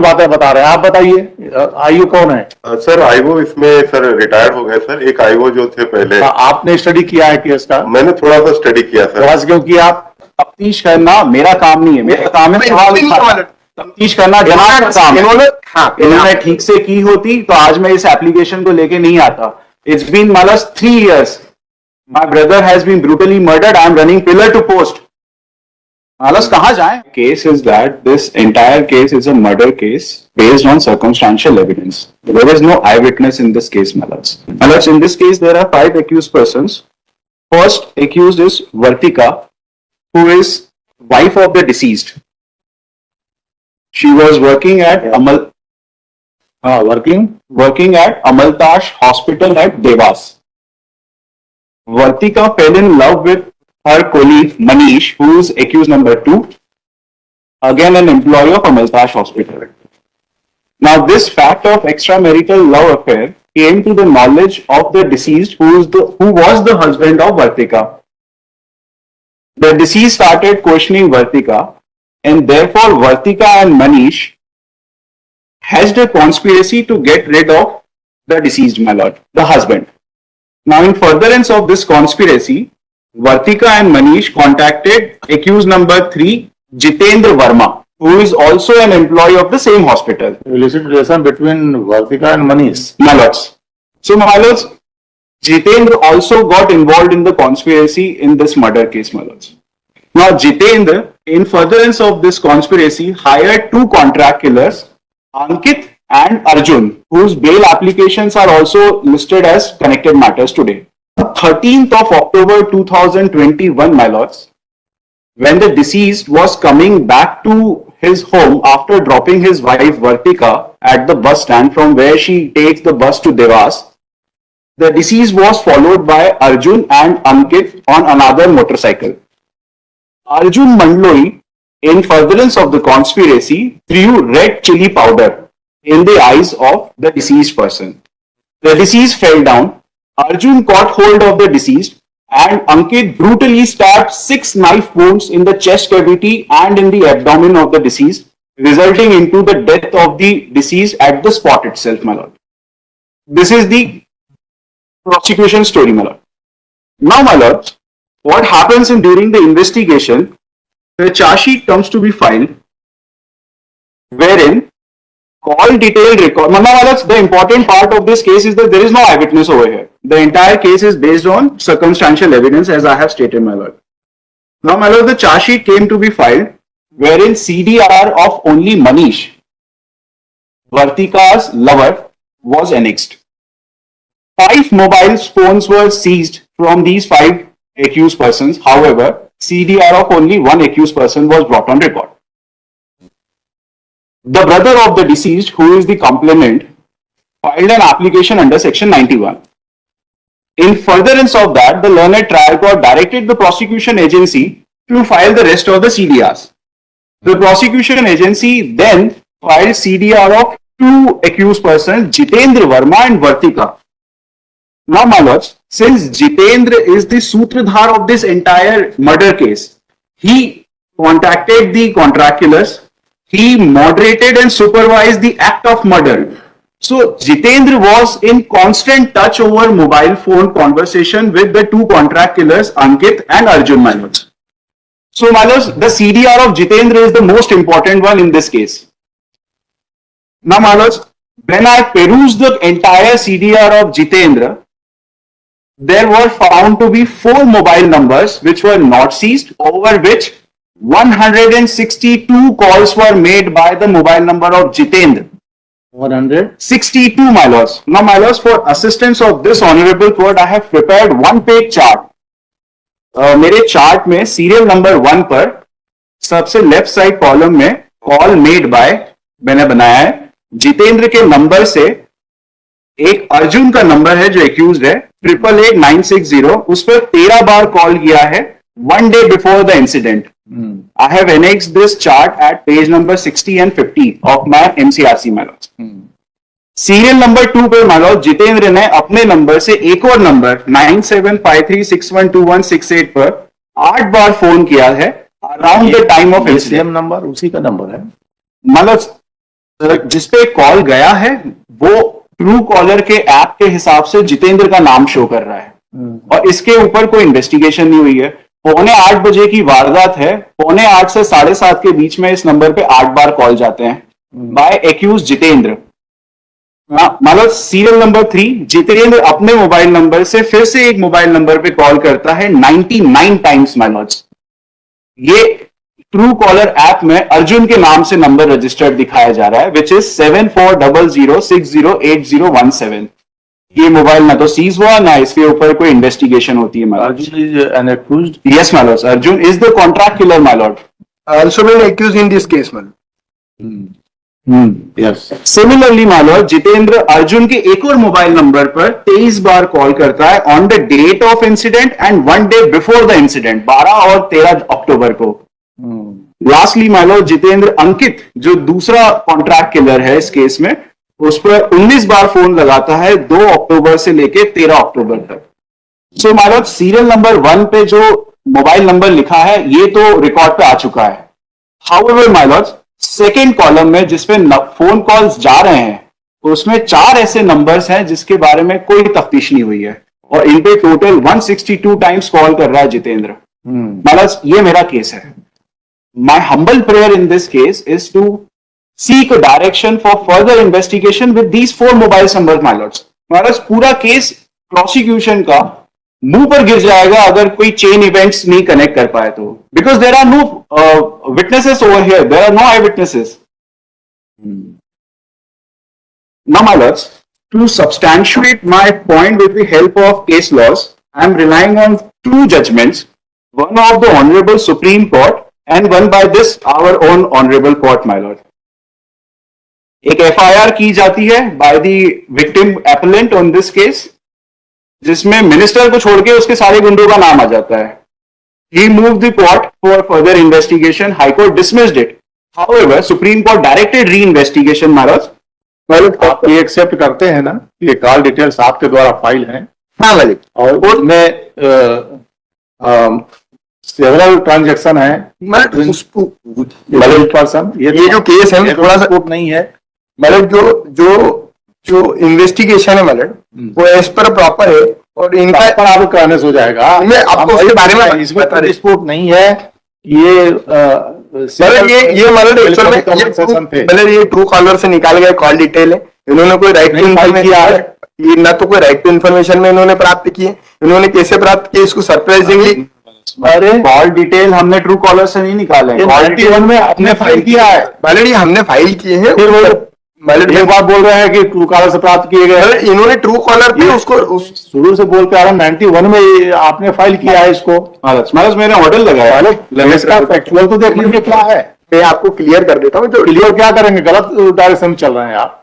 बातें बता रहे हैं, आप बताइए आईओ कौन है? सर आईओ इसमें सर रिटायर हो गए सर। एक आईओ जो थे पहले। आपने स्टडी किया है केस का? मैंने थोड़ा सा स्टडी किया सर। क्योंकि आप तफ्तीश करना मेरा काम नहीं है, मेरा काम है सवाल तफ्तीश करना जनाब का काम। इन्होंने ठीक से की होती तो आज मैं इस एप्लीकेशन को लेके नहीं आता। इट्स बीन मालस 3 years. My brother has been brutally murdered. I am running pillar to post. Malas कहाँ जाएं? Case is that this entire case is a murder case based on circumstantial evidence. There is no eyewitness in this case, Malas. Malas, in this case there are 5 accused persons. First accused is Vartika, who is wife of the deceased. She was working at working at Amaltash Hospital at Devas. Vartika fell in love with her colleague Manish, who is accused number 2, again an employee of Amaltash Hospital. Now, this fact of extramarital love affair came to the knowledge of the deceased, who was the husband of Vartika. The deceased started questioning Vartika, and therefore Vartika and Manish hatched a conspiracy to get rid of the deceased, my lord, the husband. Now, in furtherance of this conspiracy, Vartika and Manish contacted accused number 3, Jitendra Verma, who is also an employee of the same hospital. Illicit relation between Vartika and Manish. My lords. So, my lords, Jitendra also got involved in the conspiracy in this murder case, my lords. Now, Jitendra, in furtherance of this conspiracy, hired 2 contract killers, Ankit and Arjun, whose bail applications are also listed as connected matters today. 13th of October 2021, my lords, when the deceased was coming back to his home after dropping his wife Vartika at the bus stand from where she takes the bus to Devas, the deceased was followed by Arjun and Ankit on another motorcycle. Arjun Mandloi, in furtherance of the conspiracy, threw red chili powder in the eyes of the deceased person. The deceased fell down. Arjun caught hold of the deceased and Ankit brutally stabbed 6 knife wounds in the chest cavity and in the abdomen of the deceased, resulting into the death of the deceased at the spot itself, my lord. This is the prosecution story, my lord. Now, my lord, what happens during the investigation, the charge sheet comes to be filed, wherein all detailed record. The important part of this case is that there is no eyewitness over here. The entire case is based on circumstantial evidence, as I have stated, my lord. Now, my lord, the charge sheet came to be filed, wherein CDR of only Manish, Vartika's lover, was annexed. 5 mobile phones were seized from these 5 accused persons. However, CDR of only 1 accused person was brought on record. The brother of the deceased, who is the complainant, filed an application under section 91. In furtherance of that, the learned trial court directed the prosecution agency to file the rest of the CDRs. The prosecution agency then filed CDR of 2 accused persons, Jitendra Verma and Vartika. Now, my lords, since Jitendra is the sutradhar of this entire murder case, he contacted the contract killers. He moderated and supervised the act of murder. So, Jitendra was in constant touch over mobile phone conversation with the 2 contract killers, Ankit and Arjun, my lords. So, my lords, the CDR of Jitendra is the most important one in this case. Now, my lords, when I perused the entire CDR of Jitendra, there were found to be 4 mobile numbers which were not seized, over which 162 calls were made by the mobile number of Jitendra. 162, my lords. Now, my lords, for assistance of this honorable court, I have prepared 1-page chart. मेरे chart में serial number 1 पर सबसे left side column में call made by मैंने बनाया है। जितेंद्र के number से एक अर्जुन का नंबर है जो एक्यूज्ड है 888960, उस पर 13 बार कॉल किया है 1 day before the incident. I have annexed this chart at page number 60 and 50 of my MCRC, my lords. Serial number 2 पर मान लो जितेंद्र ने अपने नंबर से एक और नंबर 9753612168 पर 8 बार फोन किया है around the time of incident. Number उसी का नंबर है, मतलब जिसपे कॉल गया है वो ट्रू कॉलर के ऐप के हिसाब से जितेंद्र का नाम शो कर रहा है और इसके ऊपर कोई इन्वेस्टिगेशन नहीं हुई है। 7:45 की वारदात है, 7:45 से 7:30 के बीच में इस नंबर पे 8 बार कॉल जाते हैं बाय एक्यूज जितेंद्र। मतलब सीरियल नंबर 3, जितेंद्र अपने मोबाइल नंबर से फिर से एक मोबाइल नंबर पे कॉल करता है 99 टाइम्स माय लॉर्ड्स। ये ट्रू कॉलर ऐप में अर्जुन के नाम से नंबर रजिस्टर्ड दिखाया जा रहा है विच इज 7400608017। ये मोबाइल ना तो सीज हुआ ना इसके ऊपर कोई इन्वेस्टिगेशन होती है। Arjun is an accused. Yes my Lord, Arjun is the contract killer my Lord. Also been accused in this case, man. Yes. Similarly my lord, Jitendra Arjun के एक और मोबाइल नंबर पर 23 बार कॉल करता है on the date of incident and 1 day before the incident, 12 और 13 अक्टूबर को। Lastly my lord, Jitendra Ankit जो दूसरा कॉन्ट्रैक्ट किलर है इस केस में, उस पर 19 बार फोन लगाता है 2 अक्टूबर से लेके 13 अक्टूबर तक। So my Lord, serial number 1 पे जो मोबाइल नंबर लिखा है ये तो रिकॉर्ड पे आ चुका है। However my Lord, second column में जिसपे फोन कॉल्स जा रहे हैं तो उसमें 4 ऐसे नंबर्स हैं जिसके बारे में कोई तफ्तीश नहीं हुई है और इन पे टोटल 162 टाइम्स कॉल कर रहा है जितेंद्र। माय लॉर्ड, ये मेरा केस है। My humble prayer in this case is to seek a direction for further investigation with these 4 mobile numbers, my lords. महाराज, पूरा केस प्रोसिक्यूशन का मुंह पर गिर जाएगा अगर कोई चेन इवेंट्स नहीं कनेक्ट कर पाए तो, because there are no witnesses over here, there are no eye witnesses. Now, my lords, to substantiate my point with the help of case laws, I am relying on 2 judgments, one of the Honorable Supreme Court and one by this our own honorable court, my lord. एक FIR की जाती है by the victim appellant on this case, जिसमें minister को छोड़ के उसके सारे गुंडों का नाम आ जाता है। He moved the court for further investigation. High Court dismissed it. However, Supreme Court directed re-investigation, my lord. आप ये एक्सेप्ट करते हैं ना ये कॉल डिटेल्स आपके द्वारा फाइल हैं? हाँ मालिक। और उसमें सेवरल ट्रांजैक्शन है मतलब उसको मतलब पर्सन ये जो केस है थोड़ा सा कोर्ट नहीं है। मतलब जो इन्वेस्टिगेशन है मतलब वो एज पर प्रॉपर है और इनका पर आप कहने से हो जाएगा। मैं आपको उसके बारे में इसमें डिस्प्यूट नहीं है। ये मतलब ये मतलब एक्चुअल में मतलब ये ट्रू कॉलर से निकाल गए कॉल डिटेल है। इन्होंने कोई राइट टू इन्फॉर्मेशन ये ना तो कोई राइट टू इन्फॉर्मेशन में इन्होंने प्राप्त की है। इन्होंने कैसे प्राप्त किया इसको सरप्राइजिंगली, अरे कॉल डिटेल हमने ट्रू कॉलर से नहीं निकाले, कॉल डिटेल में आपने फाइल किया है। मतलब ये हमने फाइल किए हैं। फिर वो मतलब एक बात बोल रहे हैं कि ट्रू कॉलर से प्राप्त किए गए हैं। इन्होंने ट्रू कॉलर पे उसको शुरू से बोलते आ रहा 91 में आपने फाइल किया है इसको। महाराज मैंने ऑर्डर लगाया है, इसका फैक्चुअल तो देख लीजिए क्या है। मैं आपको क्लियर कर देता हूँ। जो क्लियर क्या करेंगे, गलत डायरेक्शन में चल रहे हैं आप।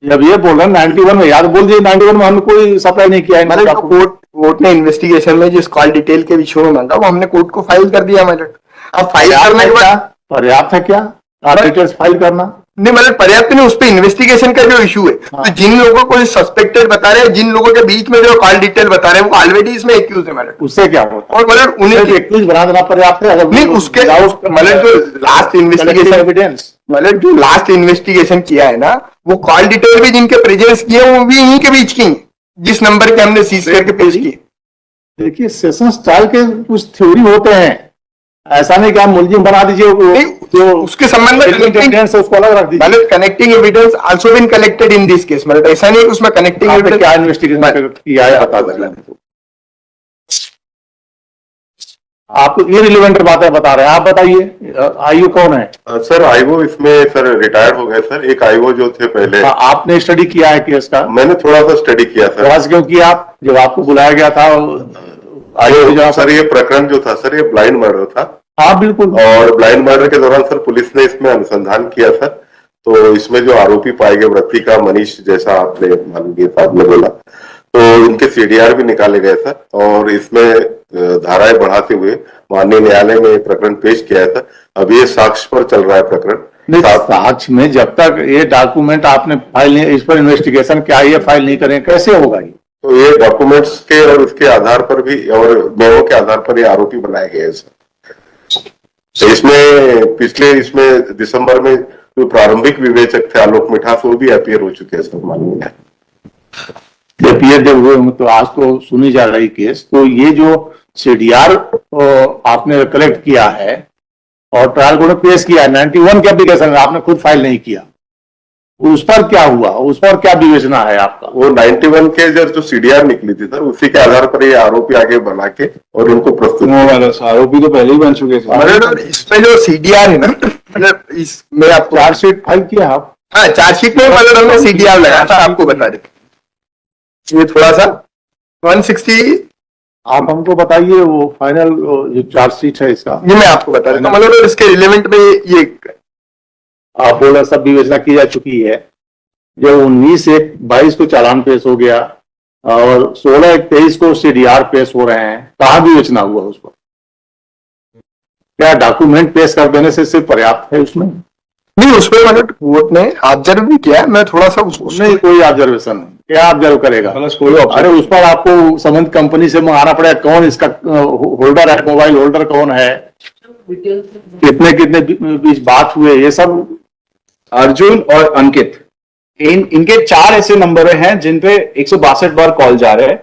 जब ये बोल रहे हैं 91 में, याद बोल दीजिए 91 में हमने कोई सप्लाई नहीं किया है। मतलब कोर्ट ने इन्वेस्टिगेशन में जिस कॉल डिटेल के विषय में मांगा वो हमने कोर्ट को फाइल कर दिया। मतलब अब फाइल करने के बाद पर्याप्त है क्या डिटेल्स फाइल करना? नहीं मतलब पर्याप्त नहीं, उस पर इन्वेस्टिगेशन का जो इशू है। तो जिन लोगों को सस्पेक्टेड बता रहे हैं, जिन लोगों के बीच में जो कॉल डिटेल बता रहे हैं वो ऑलरेडी इसमें एक्यूज है। मतलब उससे क्या होता और मतलब उन्हें एक्यूज बना देना पर्याप्त है? नहीं उसके मतलब जो लास्ट इन्वेस्टिगेशन एविडेंस मतलब जो लास्ट इन्वेस्टिगेशन किया है ना वो कॉल डिटेल भी जिनके प्रेजेंस किए वो भी इन्हीं के बीच की, जिस नंबर के हमने सीज करके पेश किए। देखिए सेशन स्टाइल के कुछ थ्योरी होते हैं, ऐसा नहीं कि आप मुलजिम बना दीजिए जो उसके संबंध में एविडेंस है उसको अलग रख दीजिए। मतलब connecting evidence also been collected in this case. मतलब ऐसा नहीं कि उसमें कनेक्टिंग एविडेंस क्या इन्वेस्टिगेशन किया है बता दें। आप इररिलेवेंट बातें बता रहे हैं, आप बताइए आईओ कौन है? सर आईओ इसमें सर रिटायर हो गए सर। एक आईओ जो थे पहले। आपने स्टडी किया है केस का? मैंने थोड़ा सा स्टडी किया सर। बहस क्यों किया आप जब आपको बुलाया गया था? आईओ सर ये प्रकरण जो था सर ये ब्लाइंड मर्डर था। हाँ बिल्कुल। और ब्लाइंड मर्डर के दौरान सर पुलिस ने इसमें अनुसंधान किया सर। तो इसमें जो आरोपी पाए गए वृत्तिका मनीष, जैसा आपने मालूम किया था, आपने बोला, तो इनके सीडीआर भी निकाले गए सर। और इसमें धाराएं बढ़ाते हुए माननीय न्यायालय में प्रकरण पेश किया है सर। अभी ये साक्ष्य पर चल रहा है प्रकरण। साक्ष्य में जब तक ये डॉक्यूमेंट आपने फाइल नहीं, इस पर इन्वेस्टिगेशन क्या ये फाइल नहीं करें कैसे होगा? ये तो ये डॉक्यूमेंट्स के और इसके आधार पर भी और मेमो के आधार पर ये आरोपी बनाए गए हैं सर। तो इसमें पिछले दिसंबर में जो प्रारंभिक विवेचक थे आलोक मिठास वो भी अपीयर हो चुके हैं सर मालूम है। अपीयर जब हुए होंगे तो आज तो सुनी जा रही केस, तो ये जो सीडीआर आपने कलेक्ट किया है और ट्रायल कोर्ट में पेश किया है 91 के एप्लीकेशन आपने खुद फाइल नहीं किया, उस पर क्या हुआ, उस पर क्या विवेचना है आपका? वो 91 के जो सीडीआर निकली थी सर उसी के आधार पर ये आरोपी आगे बना के और उनको प्रस्तुत आरोपी तो पहले ही बन चुके थे। मतलब इसमें जो सीडीआर है ना, मतलब इसमें आपको चार्जशीट फाइल किया आप? हाँ, चार्जशीट में मतलब हमने सीडीआर लगाया था, आपको बता देते ये थोड़ा सा 160। आप हमको बताइए वो फाइनल जो चार्जशीट है इसका। ये मैं आपको बता देता हूँ, मतलब इसके रिलेवेंट में ये आप बोल रहे सब विवेचना की जा चुकी है। जब 19/1/22 को चालान पेश हो गया और 16/1/23 को सीडीआर पेश हो रहे हैं, कहाँ विवेचना हुआ उस पर? क्या डॉक्यूमेंट पेश कर देने से सिर्फ पर्याप्त है उसमें? नहीं, उसमें मतलब कोर्ट ने ऑब्जर्व भी किया, मैं थोड़ा सा नहीं, कोई ऑब्जर्वेशन नहीं, क्या ऑब्जर्व करेगा? अरे उस पर आपको संबंधित कंपनी से मंगाना पड़ेगा, कौन इसका होल्डर है, मोबाइल होल्डर कौन है, कितने कितने बीच बात हुए, ये सब। अर्जुन और अंकित इनके 4 ऐसे नंबर हैं जिन पे 162 बार कॉल जा रहे हैं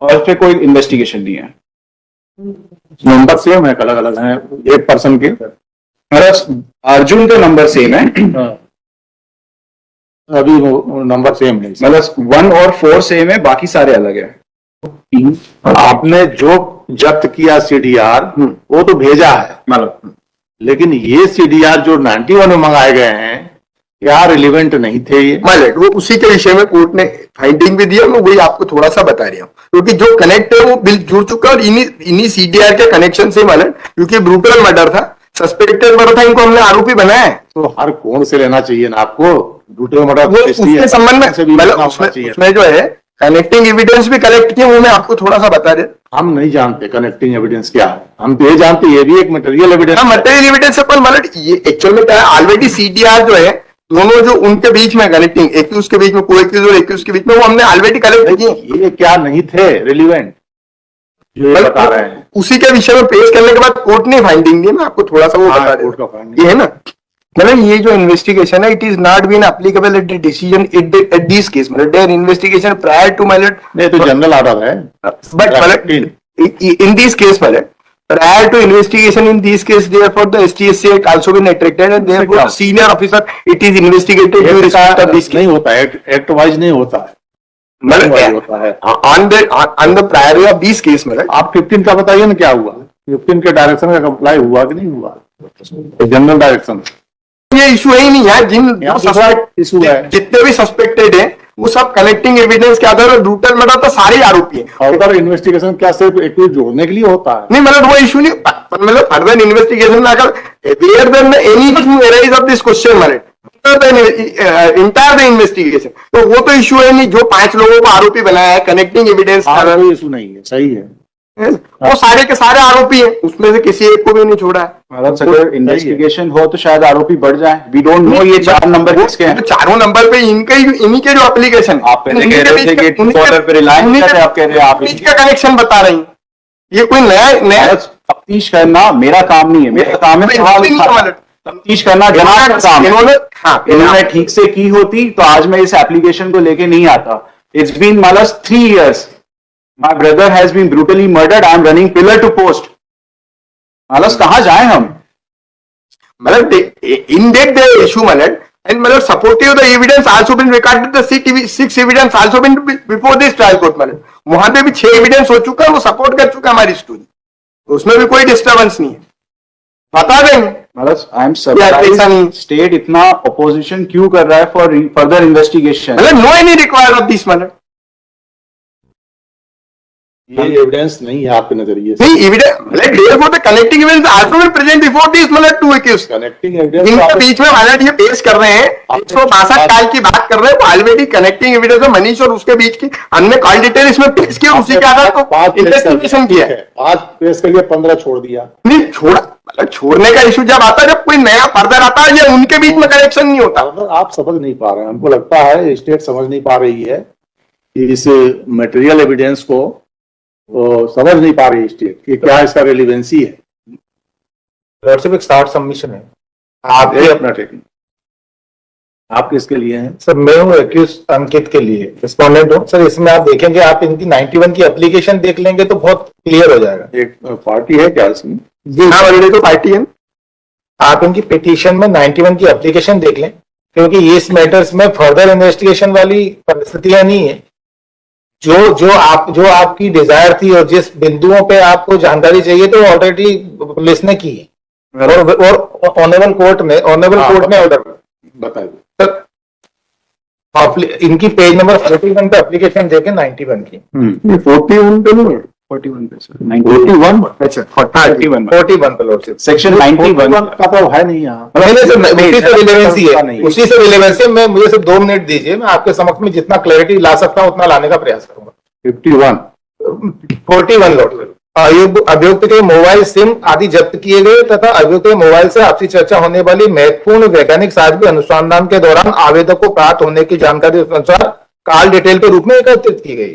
और इस पे कोई इन्वेस्टिगेशन नहीं है। नंबर सेम है, अलग अलग है एक पर्सन के। मतलब अर्जुन का नंबर सेम है, अभी वो नंबर सेम है, मतलब 1 और 4 सेम है, बाकी सारे अलग है। आपने जो जब्त किया सीडीआर वो तो भेजा है, मतलब लेकिन ये सीडीआर जो 91 में मंगाए गए हैं क्या रिलेवेंट नहीं थे ये? मालिक वो उसी के विषय में कोर्ट ने फाइंडिंग भी दिया, मैं वही आपको थोड़ा सा बता रहा हूँ, क्योंकि जो कनेक्ट है वो बिल जुड़ चुका है और इन्हीं सीडीआर के कनेक्शन से मालिक, क्योंकि ब्रूटल मर्डर था, सस्पेक्टेड मर्डर था, इनको हमने आरोपी बनाया है। तो हर कौन से लेना चाहिए ना आपको, दूसरे मर्डर वो उसके संबंध में मतलब उसमें जो है कनेक्टिंग एविडेंस भी कलेक्ट किए, वो मैं आपको थोड़ा सा बता दे। हम नहीं जानते कनेक्टिंग एविडेंस क्या है, हम तो ये जानते ये भी एक मटेरियल एविडेंस। हाँ, मटेरियल एविडेंस है, पर मतलब ये एक्चुअल में क्या है, ऑलरेडी सीडीआर जो है दोनों जो उनके बीच में कनेक्टिंग एक्यूज के बीच में, को एक्यूज और एक्यूज के बीच में, वो हमने ऑलरेडी कलेक्ट किए। ये क्या नहीं थे रिलीवेंट जो ये बता रहे हैं? उसी के विषय में पेश करने के बाद कोर्ट ने फाइंडिंग दी, मैं आपको थोड़ा सा वो बता कोर्ट का देता finding। ये है ना, मतलब ये जो इन्वेस्टिगेशन है, it is not been applicable at the decision at this case, मतलब देयर इन्वेस्टिगेशन प्रायर टू मतलब नहीं तो जनरल ऑर्डर है, बट मतलब इन दिस केस मतलब prior to investigation in this case, therefore the STSC Act also been attracted and therefore the senior officer it is investigated to respect of this case. नहीं होता है, act wise नहीं होता है, मतलब होता है on the priority of this case मतलब आप 15 का बताइए ना क्या हुआ, 15 के डायरेक्शन का कंप्लाई हुआ कि नहीं हुआ, जनरल डायरेक्शन ये इशू है ही नहीं है। इशू है, जितने भी सस्पेक्टेड है वो सब कनेक्टिंग एविडेंस के आधार पर ब्रूटल मर्डर तो सारे आरोपी हैं। फर्दर इन्वेस्टिगेशन क्या सिर्फ एक जोड़ने के लिए होता है? नहीं मतलब वो इशू नहीं, मतलब फर्दर इन्वेस्टिगेशन में अगर where then anything arise of this question मतलब इंटायर द इन्वेस्टिगेशन, तो वो तो इशू है नहीं, जो 5 लोगों को आरोपी बनाया है कनेक्टिंग एविडेंस, कोई इशू नहीं है, सही है, वो सारे के सारे आरोपी हैं, उसमें से किसी एक को भी नहीं छोड़ा है। मतलब अगर इन्वेस्टिगेशन हो तो शायद आरोपी बढ़ जाए, वी डोंट नो ये 4 नंबर किसके हैं। चारों नंबर पे इन्हीं के जो एप्लीकेशन आप पहले कह रहे थे कि $2 पे रिलायंस का, आप कह रहे हैं आप का कनेक्शन बता रही, ये कोई नया तफ्तीश करना मेरा काम नहीं है, मेरा काम है सवाल उठाना, तफ्तीश करना जनाब का काम है। इन्होंने ठीक से की होती तो आज मैं इस एप्लीकेशन को लेके नहीं आता। इट्स बीन मालस 3 years. My brother has been brutally murdered. I am running pillar to post. मालस कहाँ जाए हम? मतलब in that the issue मतलब and मतलब supportive the evidence also been recorded, the 6 evidence also been before this trial court मतलब वहां पे भी 6 evidence हो चुका है, वो सपोर्ट कर चुका है हमारी स्टोरी, उसमें भी कोई डिस्टर्बेंस नहीं है, बता देंगे। मतलब आई एम सरप्राइज्ड स्टेट इतना अपोजिशन क्यों कर रहा है फॉर फर्दर इन्वेस्टिगेशन। मतलब no any required of this मतलब ये एविडेंस नहीं है आपके नजरिए से? नहीं एविडेंस मतलब therefore the connecting evidence also will present before this मतलब 2 एक्यूज कनेक्टिंग एविडेंस इनके बीच में वाला ये पेश कर रहे हैं, 162 साल की बात कर रहे हैं, ऑलरेडी कनेक्टिंग एविडेंस में मनीष और उसके बीच की हमने कॉल डिटेल इसमें पेश किया, उसी के आधार पर इन्वेस्टिगेशन किया है। 5 पेश करके 15 छोड़ दिया, नहीं छोड़ा मतलब छोड़ने का इशू जब आता है, जब कोई नया फर्दर आता है, ये उनके बीच में कनेक्शन नहीं होता। आप समझ नहीं पा रहे हैं, हमको लगता है स्टेट समझ नहीं पा रही है कि इस मटेरियल एविडेंस को समझ नहीं पा रही स्टेट कि क्या इसका रेलिवेंसी है। सिर्फ एक स्टार्ट सबमिशन है, आप अपना टेकिंग आप किसके लिए हैं? सर मैं हूँ एक्यूज अंकित के लिए रिस्पॉन्डेंट हूँ सर। इसमें आप देखेंगे, आप इनकी 91 की एप्लीकेशन देख लेंगे तो बहुत क्लियर हो जाएगा। एक पार्टी है क्या इसमें? जी हाँ बल्ले तो पार्टी है। आप इनकी पिटीशन में 91 की एप्लीकेशन देख लें, क्योंकि इस मैटर्स में फर्दर इन्वेस्टिगेशन वाली परिस्थितियां नहीं है। जो आपकी डिजायर थी और जिस बिंदुओं पे आपको जानकारी चाहिए तो ऑलरेडी पुलिस ने की है और ऑनरेबल कोर्ट ने ऑर्डर बताइए। इनकी पेज नंबर 41 पे एप्लीकेशन देखें 91 की। ये 41 पे नहीं, 41 पे सर, 41 अच्छा 41 41 पे लॉर्डशिप। सेक्शन 91 का तो है नहीं यहाँ। नहीं सर, उसी से रिलेवेंसी है, उसी से रिलेवेंसी है। मैं मुझे सिर्फ 2 मिनट दीजिए, मैं आपके समक्ष में जितना क्लैरिटी ला सकता हूँ उतना लाने का प्रयास करूंगा। 41 लॉर्डशिप। अभियुक्त के मोबाइल सिम आदि जब्त किए गए तथा अभियुक्त के मोबाइल से आपसी चर्चा होने वाली महत्वपूर्ण वैज्ञानिक साक्ष्य अनुसंधान के दौरान आवेदक को प्राप्त होने की जानकारी अनुसार कॉल डिटेल के रूप में एकत्रित की गई।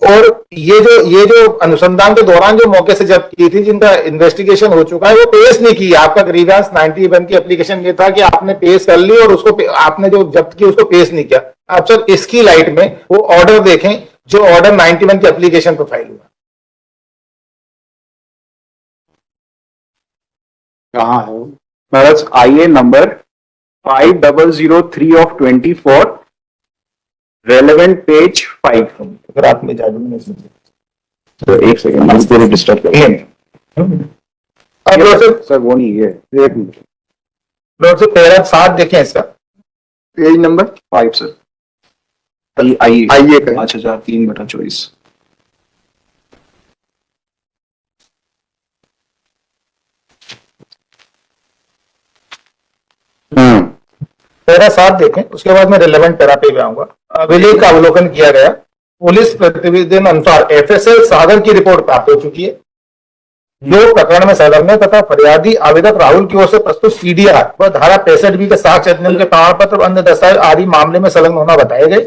और ये जो अनुसंधान के दौरान जो मौके से जब्त की थी, जिनका इन्वेस्टिगेशन हो चुका है, वो पेश नहीं की। आपका ग्रीवेंस 91 की एप्लीकेशन ये था कि आपने पेश कर ली और उसको आपने जो जब्त की उसको पेश नहीं किया। आप सर इसकी लाइट में वो ऑर्डर देखें जो ऑर्डर 91 की एप्लीकेशन पर फाइल हुआ। कहाँ है वो? महाराज IA number 5003 of 24, relevant page 5। अगर आपने जादू नहीं सुना तो एक सेकंड, मैं तेरे डिस्टर्ब कर अब लॉर्डशिप सर, वो नहीं है, एक मिनट। लॉर्डशिप पैरा 7 देखें इसका page number 5 sir, IA IA का 5003/24। पैरा 7 देखें, उसके बाद मैं रिलेवेंट पैरा पे भी आऊंगा। अभिलेख का अवलोकन किया गया। पुलिस प्रतिवेदन अनुसार FSL सागर की रिपोर्ट प्राप्त हो चुकी है, जो प्रकरण में संलग्न है तथा फरियादी आवेदक राहुल की ओर से प्रस्तुत CDR व धारा 65B के साक्ष्य अधिनियम के प्रमाण पत्र और अन्य दस्तावेज आदि मामले में संलग्न होना बताए गए।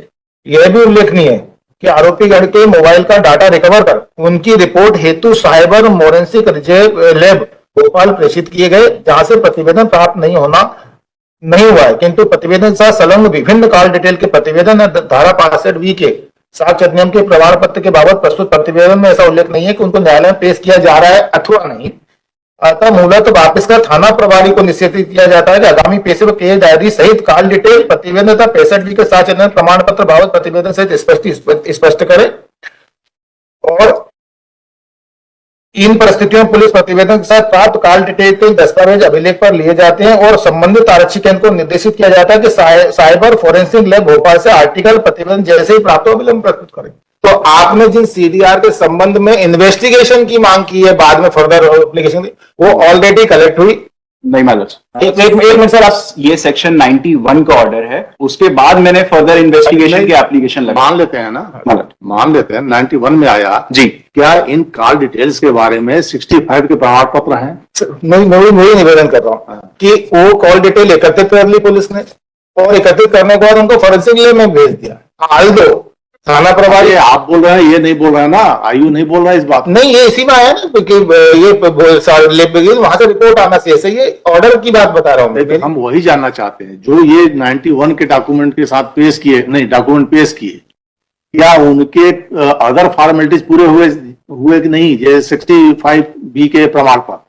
यह भी उल्लेखनीय है कि आरोपी गण के मोबाइल का डाटा रिकवर कर उनकी रिपोर्ट हेतु साइबर मोरेंसिक लैब भोपाल प्रेषित किए गए, जहां से प्रतिवेदन प्राप्त नहीं हुआ है, किंतु प्रतिवेदन के साथ संलग्न विभिन्न कॉल डिटेल के प्रतिवेदन धारा 65B के साक्ष्य अधिनियम के प्रमाण पत्र के बाबत प्रस्तुत प्रतिवेदन में ऐसा उल्लेख नहीं है कि उनको न्यायालय में पेश किया जा रहा है अथवा नहीं। अतः मूलतः वापस कर थाना प्रभारी को निश्चित किया जाता है कि आगामी पेशे पर केस डायरी सहित कॉल डिटेल प्रतिवेदन तथा 65B के साक्ष्य अधिनियम प्रमाण पत्र बाबत प्रतिवेदन सहित स्पष्ट करे। और इन परिस्थितियों में पुलिस प्रतिवेदन के साथ प्राप्त कॉल डिटेल के दस्तावेज अभिलेख पर लिए जाते हैं और संबंधित आरक्षी केंद्र को निर्देशित किया जाता है कि साइबर फोरेंसिक लैब भोपाल से आर्टिकल प्रतिवेदन जैसे ही प्राप्त हो अविलंब प्रस्तुत करें। तो आपने जिन CDR के संबंध में इन्वेस्टिगेशन की मांग की है, बाद में फर्दर एप्लीकेशन, वो ऑलरेडी कलेक्ट हुई। नहीं महाराज, एक मिनट सर, आप ये सेक्शन 91 का ऑर्डर है, उसके बाद मैंने फर्दर इन्वेस्टिगेशन की एप्लीकेशन लगा। मान लेते हैं ना, मान लेते हैं 91 में आया जी। क्या इन कॉल डिटेल्स के बारे में 65 के प्रमाण पत्र हैं? मैं निवेदन कर रहा हूँ कि वो कॉल डिटेल एकत्रित कर ली पुलिस ने और एकत्रित करने के बाद उनको फोरेंसिक लैब में भेज दिया। हाल दो थाना प्रभारी, आप बोल रहे हैं, ये नहीं बोल रहे हैं ना, आयु नहीं बोल रहा है इस बात में। नहीं, ये इसी में आया ना कि ये वहां से रिपोर्ट आना चाहिए। सही, ये ऑर्डर की बात बता रहा हूँ। हम वही जानना चाहते हैं जो ये 91 के डॉक्यूमेंट के साथ पेश किए, नहीं डॉक्यूमेंट पेश किए, क्या उनके अदर फॉर्मेलिटीज पूरे हुए कि नहीं? ये 65B के प्रमाण पत्र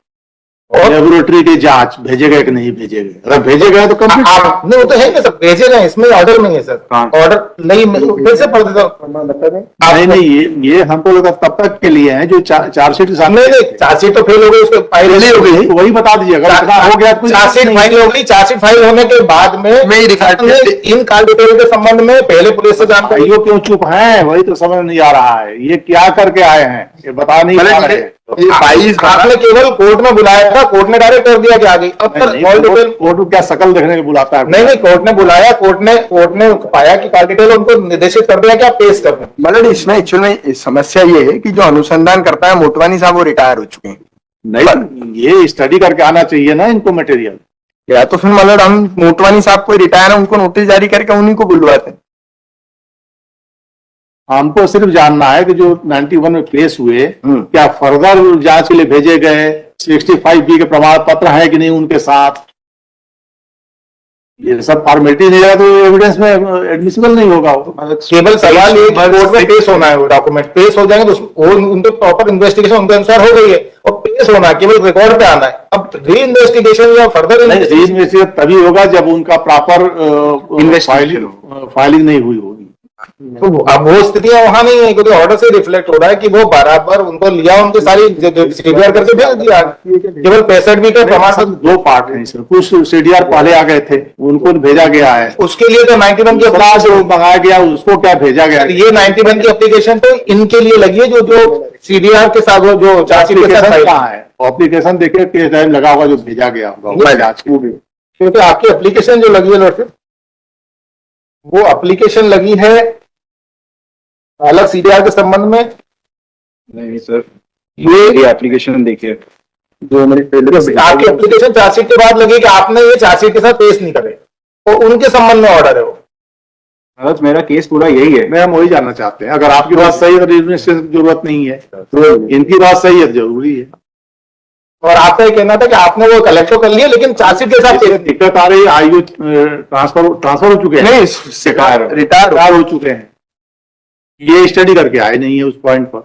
और लेबोरेटरी की जांच भेजे गए कि नहीं भेजे गए? अगर भेजे गए तो कंप्लीट नहीं, वो तो है ना सर, भेजे गए, इसमें ऑर्डर नहीं है सर। ऑर्डर नहीं, फिर से पढ़ देता हूँ। नहीं, ये हमको लगा तब तक के लिए है जो चार्जशीट के सामने। नहीं, चार्जशीट तो फेल हो गई, उसको फाइल हो गई, वही बता दीजिए। अगर हो गया चार्जशीट फाइल हो गई। चार्जशीट फाइल होने के बाद में इन कॉल डिटेल के संबंध में पहले पुलिस से जानकारी। क्यों चुप है, वही तो समझ नहीं आ रहा है। ये क्या करके आए हैं, ये बता नहीं पा रहे हैं। 22 आपने केवल कोर्ट में बुलाया था, कोर्ट ने डायरेक्ट कर दिया कि आ गई। अब सर कॉल डिटेल कोर्ट को क्या शकल देखने के बुलाता है? नहीं, कोर्ट ने बुलाया, कोर्ट ने पाया कि कॉल डिटेल उनको निर्देशित कर दिया कि आप पेश कर दें। मतलब इसमें एक्चुअल में समस्या ये है कि जो अनुसंधान करता है मोटवानी साहब, वो रिटायर हो चुके हैं। नहीं, ये स्टडी करके आना चाहिए ना इनको मटेरियल। या तो फिर मतलब हम मोटवानी साहब को रिटायर है, उनको नोटिस जारी करके उन्हीं को बुलवाते हैं। हमको सिर्फ जानना है कि जो 91 में पेश हुए क्या फर्दर जांच के लिए भेजे गए 65B के प्रमाण पत्र है कि नहीं उनके साथ। ये सब फॉर्मेलिटी नहीं है तो एविडेंस में एडमिसिबल नहीं होगा वो। केवल सवाल ये कोर्ट में पेश होना है, वो डॉक्यूमेंट पेश हो जाएंगे तो वो उनके प्रॉपर इन्वेस्टिगेशन उनके अनुसार हो गई है और पेश होना है, केवल रिकॉर्ड पे आना है। अब री इन्वेस्टिगेशन या फर्दर इन्वेस्टिगेशन तभी होगा जब उनका प्रॉपर फाइलिंग नहीं हुई होगी। तो अब वो स्थितियां वहां नहीं है, क्योंकि ऑर्डर से रिफ्लेक्ट हो रहा है कि वो बराबर उनको लिया, उनकी सारी सीडीआर करके भेज दिया। केवल 65 का प्रमाण पत्र। दो पार्ट है इसमें, कुछ सीडीआर पहले आ गए थे उनको भेजा गया है, उसके लिए तो 91 की दूसरा जो मंगाया गया उसको क्या भेजा गया। ये 91 की एप्लीकेशन तो इनके लिए लगी है, जो सीडीआर के साथ जो चार्जशीट के साथ कहाँ है एप्लीकेशन, देखिए किस टाइम लगा होगा जो भेजा गया होगा जांच के। क्योंकि आपकी एप्लीकेशन जो लगी है लॉर्डशिप, वो एप्लीकेशन लगी है अलग सीडीआर के संबंध में। नहीं सर, ये एप्लीकेशन देखिए 2 मिनट पहले आपकी एप्लीकेशन चार्जशीट के बाद लगी कि आपने ये चार्जशीट के साथ पेश नहीं करे, तो उनके संबंध में ऑर्डर है वो। मतलब मेरा केस पूरा यही है। मैं हम वही जानना चाहते हैं, अगर आपकी बात सही है तो इन्वेस्टिगेशन की जरूरत नहीं है, तो इनकी बात सही है जरूरी है। और आपका ये कहना था कि आपने वो कलेक्ट तो कर लिया लेकिन चार्जशीट के साथ पेश दिक्कत आ रही है, आयु ट्रांसफर हो चुके हैं, नहीं रिटायर हो चुके हैं, ये स्टडी करके आए नहीं है उस पॉइंट पर।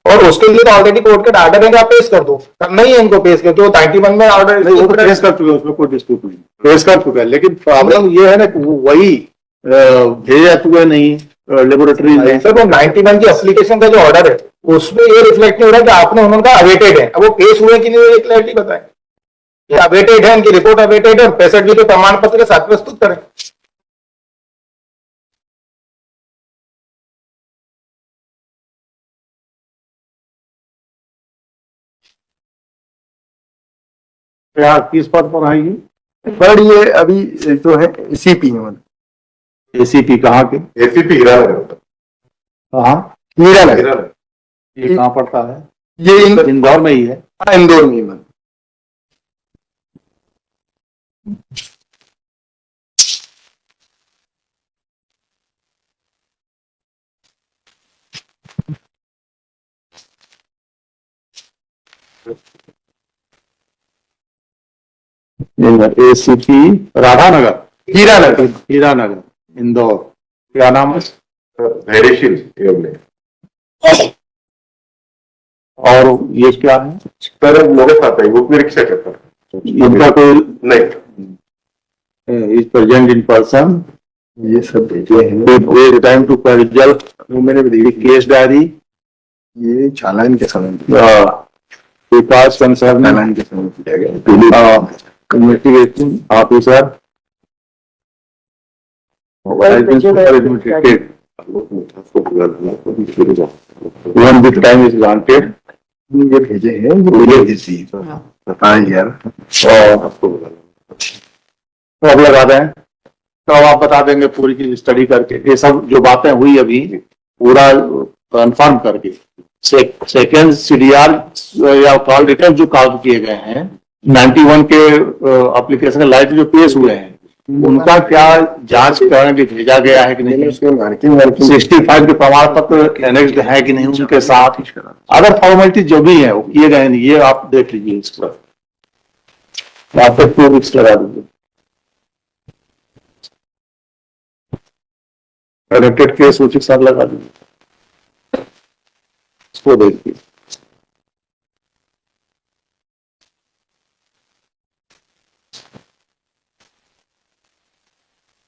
और उसके लिए तो ऑलरेडी कोर्ट के ऑर्डर है कि आप पेश कर दो, करना ही है इनको पेश, क्योंकि वो 91 में ऑर्डर नहीं, वो तो पेश कर चुके हैं, उसमें कोई डिस्प्यूट नहीं, पेश कर चुके हैं। लेकिन प्रॉब्लम ये है ना कि वो वही भेजा चुके नहीं लेबोरेटरी में। सर वो 91 की एप्लीकेशन का जो ऑर्डर है उसमें ये रिफ्लेक्ट नहीं हो रहा कि आपने उनका अवेटेड है। अब वो पेश हुए कि नहीं हुए, क्लैरिटी बताएं। ये अवेटेड है, इनकी रिपोर्ट अवेटेड है, 65 के प्रमाण पत्र के साथ प्रस्तुत करें। क्या किस पद पर आएगी? सर ये अभी जो है सीपी है, मतलब एसीपी कहाँ के? एसीपी हीरानगर। कहाँ? हीरानगर। ये कहाँ पड़ता है? ये इंदौर में ही है। इंदौर में ही, मतलब एसीपी राधानगर, हीरानगर। हीरानगर इंदौर। क्या नाम है? धैर्यशील एवं और ये क्या है? सर मेरे साथ है, वो निरीक्षक है सर। इनका कोई नहीं, इज प्रेजेंट इन पर्सन, ये सब भेजे हैं, टाइम टू रिजल्ट, वो मैंने भी देखी। केस डायरी, ये चालान के समय विकास कंसर्न, चालान के समय किया गया। Investigation officer, when the time is granted, ये भेजे हैं, ये भेजी बताएं यार। तो अब लगा दें, तो अब आप बता देंगे पूरी की स्टडी करके, ये सब जो बातें हुई अभी पूरा कंफर्म करके। सेकेंड सीडीआर या कॉल डिटेल जो कॉल किए गए हैं 91 के एप्लीकेशन के लाइट जो पेश हुए हैं, उनका क्या जांच करने के भेजा गया है कि नहीं, 65 के प्रमाण पत्र एनेक्स्ड है कि नहीं उनके साथ, अदर फॉर्मेलिटी जो भी है वो किए गए नहीं, ये आप देख लीजिए। इस पर आप 2 वीक्स लगा दीजिए। कनेक्टेड केस उचित साथ लगा दीजिए, इसको देखिए।